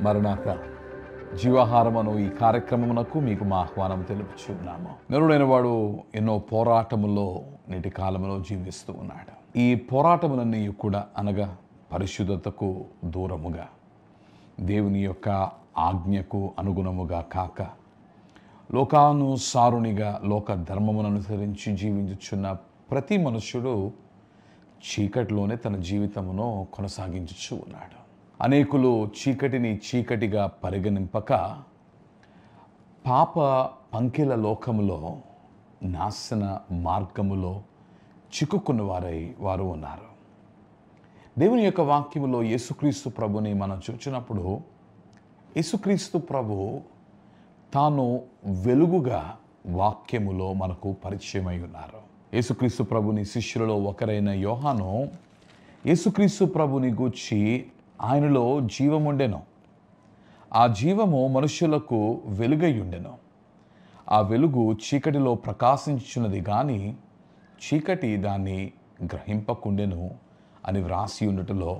మరణాత జీవాహారమును ఈ కార్యక్రమమునకు మీకు మా ఆహ్వానం తెలుపుచున్నాము. నరుడైన వాడు ఎన్నో పోరాటములో నేటి కాలంలో జీవిస్తూ ఉన్నాడు. ఈ పోరాటములన్నీ కూడా అనగా పరిశుద్ధతకు దూరముగా, దేవుని యొక్క ఆజ్ఞకు అనుగుణముగా కాక, లోకానుసారునిగా లోక ధర్మమును అనుసరించి జీవించుచున్న ప్రతి మనుష్యుడు చీకటిలోనే తన జీవితమును కొనసాగించుచూ ఉన్నాడు. అనేకులు చీకటిని చీకటిగా పరిగణింపక పాప పంకిల లోకములో నాశన మార్గములో చిక్కుకున్న వారు ఉన్నారు. దేవుని యొక్క వాక్యములో యేసుక్రీస్తు ప్రభుని మనం చూచినప్పుడు యేసుక్రీస్తు ప్రభు తాను వెలుగుగా వాక్యములో మనకు పరిచయమై ఉన్నారు. యేసుక్రీస్తు ప్రభుని శిష్యులలో ఒకరైన యోహాను యేసుక్రీస్తు ప్రభుని గూర్చి ఆయనలో జీవముండెను, ఆ జీవము మనుష్యులకు వెలుగై ఉండెను, ఆ వెలుగు చీకటిలో ప్రకాశించున్నది కానీ చీకటి దాన్ని గ్రహింపకుండెను అని వ్రాసి ఉండటంలో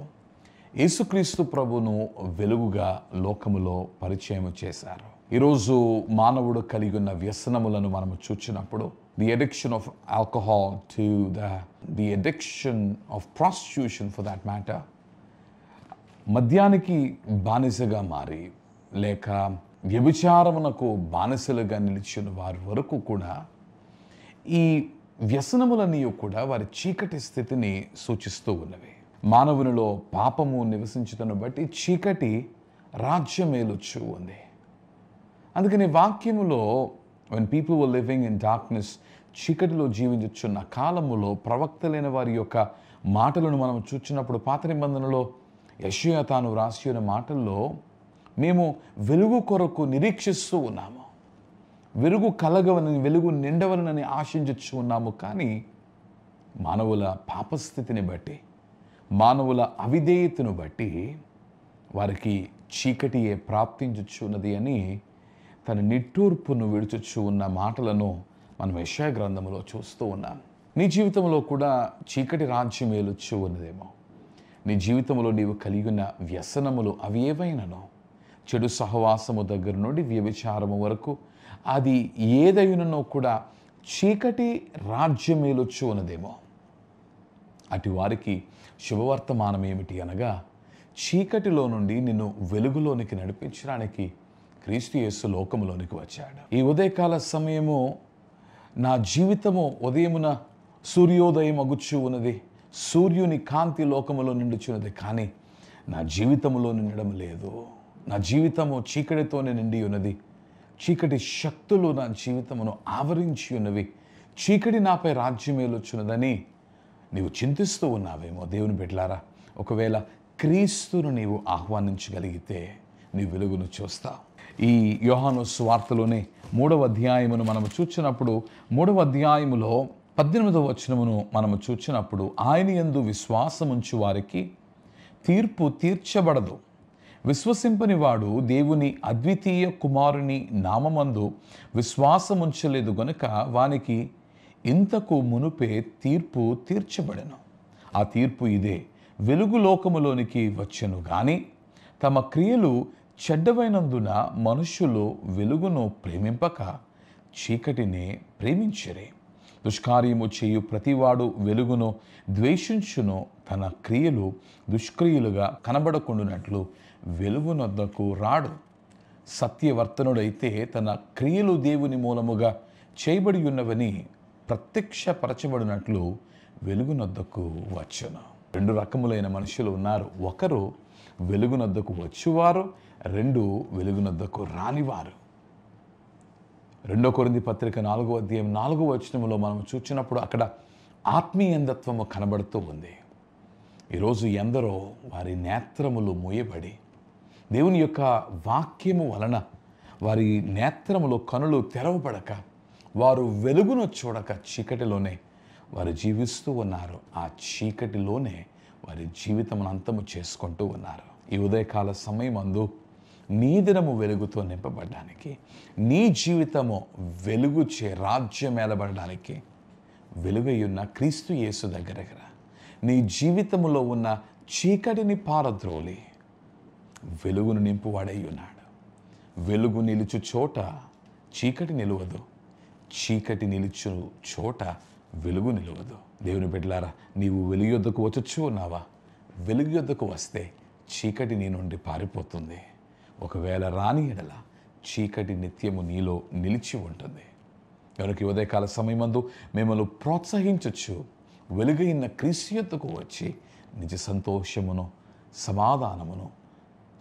యేసుక్రీస్తు ప్రభును వెలుగుగా లోకములో పరిచయం చేశారు. ఈరోజు మానవుడు కలిగి ఉన్న వ్యసనములను మనము చూచినప్పుడు the addiction of alcohol to the addiction of prostitution for that matter, మద్యానికి బానిసగా మారి లేక వ్యభిచారమునకు బానిసలుగా నిలిచిన వారి వరకు కూడా ఈ వ్యసనములన్నీ కూడా వారి చీకటి స్థితిని సూచిస్తూ ఉన్నవి. మానవునిలో పాపము నివసించుటను బట్టి చీకటి రాజ్యమేలుచు ఉంది. అందుకని వాక్యములో when people were living in darkness, చీకటిలో జీవించుచున్న కాలములో ప్రవక్తలైన వారి యొక్క మాటలను మనం చూచినప్పుడు పాత నిబంధనలో యెషయా తాను వ్రాసిన మాటల్లో మేము వెలుగు కొరకు నిరీక్షిస్తూ ఉన్నాము, వెలుగు కలగవనని, వెలుగు నిండవనని ఆశించు ఉన్నాము. కానీ మానవుల పాపస్థితిని బట్టి, మానవుల అవిధేయతను బట్టి వారికి చీకటియే ప్రాప్తించుచున్నది అని తన నిట్టూర్పును విడుచుచు ఉన్న మాటలను మనం యెషయా గ్రంథంలో చూస్తూ ఉన్నాం. నీ జీవితంలో కూడా చీకటి రాజ్యం ఏలుచు ఉన్నదేమో. నీ జీవితంలో నీవు కలిగి ఉన్న వ్యసనములు అవి ఏవైనానో, చెడు సహవాసము దగ్గర నుండి వ్యభిచారము వరకు అది ఏదైనానో కూడా చీకటి రాజ్యం ఏలుచు ఉన్నదేమో. అటు వారికి శుభవర్తమానం ఏమిటి అనగా, చీకటిలో నుండి నిన్ను వెలుగులోనికి నడిపించడానికి క్రీస్తు యేసు లోకములోనికి వచ్చాడు. ఈ ఉదయకాల సమయము నా జీవితము ఉదయమున సూర్యోదయం అగుచు ఉన్నది, సూర్యుని కాంతి లోకములో నిండుచున్నది, కానీ నా జీవితములో నిండడం లేదు. నా జీవితము చీకటితోనే నిండి ఉన్నది. చీకటి శక్తులు నా జీవితమును ఆవరించి ఉన్నవి. చీకటి నాపై రాజ్యమేలుచున్నదని నీవు చింతిస్తూ ఉన్నావేమో. దేవుని బిడ్డలారా, ఒకవేళ క్రీస్తును నీవు ఆహ్వానించగలిగితే నీ వెలుగును చూస్తావు. ఈ యోహాను సువార్తలోనే 3వ అధ్యాయమును మనము చూచినప్పుడు 3వ అధ్యాయములో 18వ వచనమును మనము చూచినప్పుడు, ఆయన యందు విశ్వాసముంచు వారికి తీర్పు తీర్చబడదు, విశ్వసింపని వాడు దేవుని అద్వితీయ కుమారుని నామమందు విశ్వాసముంచలేదు గనుక వానికి ఇంతకు మునుపే తీర్పు తీర్చబడెను. ఆ తీర్పు ఇదే: వెలుగు లోకములోనికి వచ్చెను గాని తమ క్రియలు చెడ్డవైనందున మనుష్యులు వెలుగును ప్రేమింపక చీకటినే ప్రేమించరే. దుష్కార్యము చేయు ప్రతివాడు వెలుగును ద్వేషించును, తన క్రియలు దుష్క్రియలుగా కనబడకుండునట్లు వెలుగునొద్దకు రాడు. సత్యవర్తనుడైతే తన క్రియలు దేవుని మూలముగా చేయబడి ఉన్నవని ప్రత్యక్షపరచబడినట్లు వెలుగునొద్దకు వచ్చును. 2 రకములైన మనుషులు ఉన్నారు. ఒకరు వెలుగునొద్దకు వచ్చువారు, 2 వెలుగునొద్దకు రానివారు. 2 కొరింథీ పత్రిక 4వ అధ్యాయం 4వ వచనములో మనం చూచినప్పుడు అక్కడ ఆత్మీయందత్వము కనబడుతూ ఉంది. ఈరోజు ఎందరో వారి నేత్రములు మూయబడి దేవుని యొక్క వాక్యము వలన వారి నేత్రములు కనులు తెరవబడక వారు వెలుగును చూడక చీకటిలోనే వారు జీవిస్తూ ఉన్నారు. ఆ చీకటిలోనే వారి జీవితం అంతము చేసుకుంటూ ఉన్నారు. ఈ ఉదయకాల సమయమందు నీ దినము వెలుగుతో నింపబడడానికి, నీ జీవితము వెలుగుచే రాజ్యం ఏలబడడానికి వెలుగయ్యున్న క్రీస్తు యేసు దగ్గర నీ జీవితములో ఉన్న చీకటిని పారద్రోలి వెలుగును నింపువాడై ఉన్నాడు. వెలుగు నిలుచు చోట చీకటి నిలువదు, చీకటి నిలుచు చోట వెలుగు నిలువదు. దేవుని బిడ్డలారా, నీవు వెలుగు యొద్దకు వచ్చుచూ ఉన్నావా? వెలుగు యొద్దకు వస్తే చీకటి నీ నుండి పారిపోతుంది. ఒకవేళ రాని ఎడల చీకటి నిత్యము నీలో నిలిచి ఉంటుంది. కనుక ఉదయకాల సమయమందు మిమ్మల్ని ప్రోత్సహించచ్చు, వెలుగైన క్రీస్తు యొద్దకు వచ్చి నిజ సంతోషమును, సమాధానమును,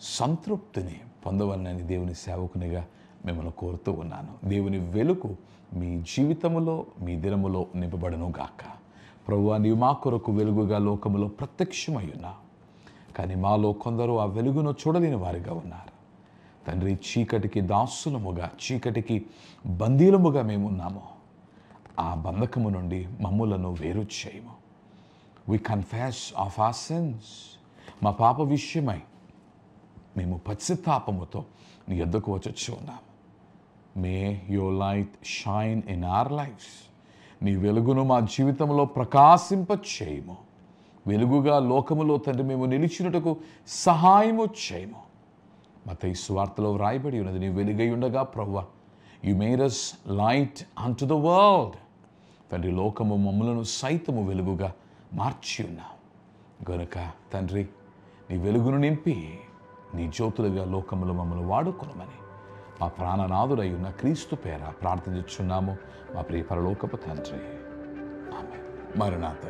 సంతృప్తిని పొందవలనని దేవుని సేవకునిగా మిమ్మల్ని కోరుతూ ఉన్నాను. దేవుని వెలుగు మీ జీవితములో, మీ దినములో నింపబడను గాక. ప్రభువా, నీవు మా కొరకు వెలుగుగా లోకములో ప్రత్యక్షమై ఉన్నావు. కానీ మాలో కొందరు ఆ వెలుగును చూడలేని వారిగా ఉన్నారు. తండ్రి, చీకటికి దాసులముగా, చీకటికి బందీలముగా మేమున్నాము. ఆ బంధకము నుండి మమ్ములను వేరు చేయము. We confess of our sins. మా పాప విషయమై మేము పశ్చాత్తాపముతో నీ యొద్దకు వచ్చి ఉన్నాము. May your light shine in our lives. నీ వెలుగును మా జీవితంలో ప్రకాశింప చేయము. వెలుగుగా లోకములో తండ్రి మేము నిలిచినట్టుకు సహాయము చేయము. మత్తయి సువార్తలో వ్రాయబడి ఉన్నది, నీ వెలుగై ఉండగా ప్రభువా, you made us light unto the world. తండ్రి, లోకము మమ్మలను సైతము వెలుగుగా మార్చి ఉన్నావు గనుక తండ్రి, నీ వెలుగును నింపి నీ జ్యోతులుగా లోకములో మమ్మల్ని వాడుకొనమని మా ప్రాణనాథుడై ఉన్న క్రీస్తు పేర ప్రార్థించుచున్నాము మా ప్రియ పరలోకపు తండ్రి. ఆమేన్. మరణాత.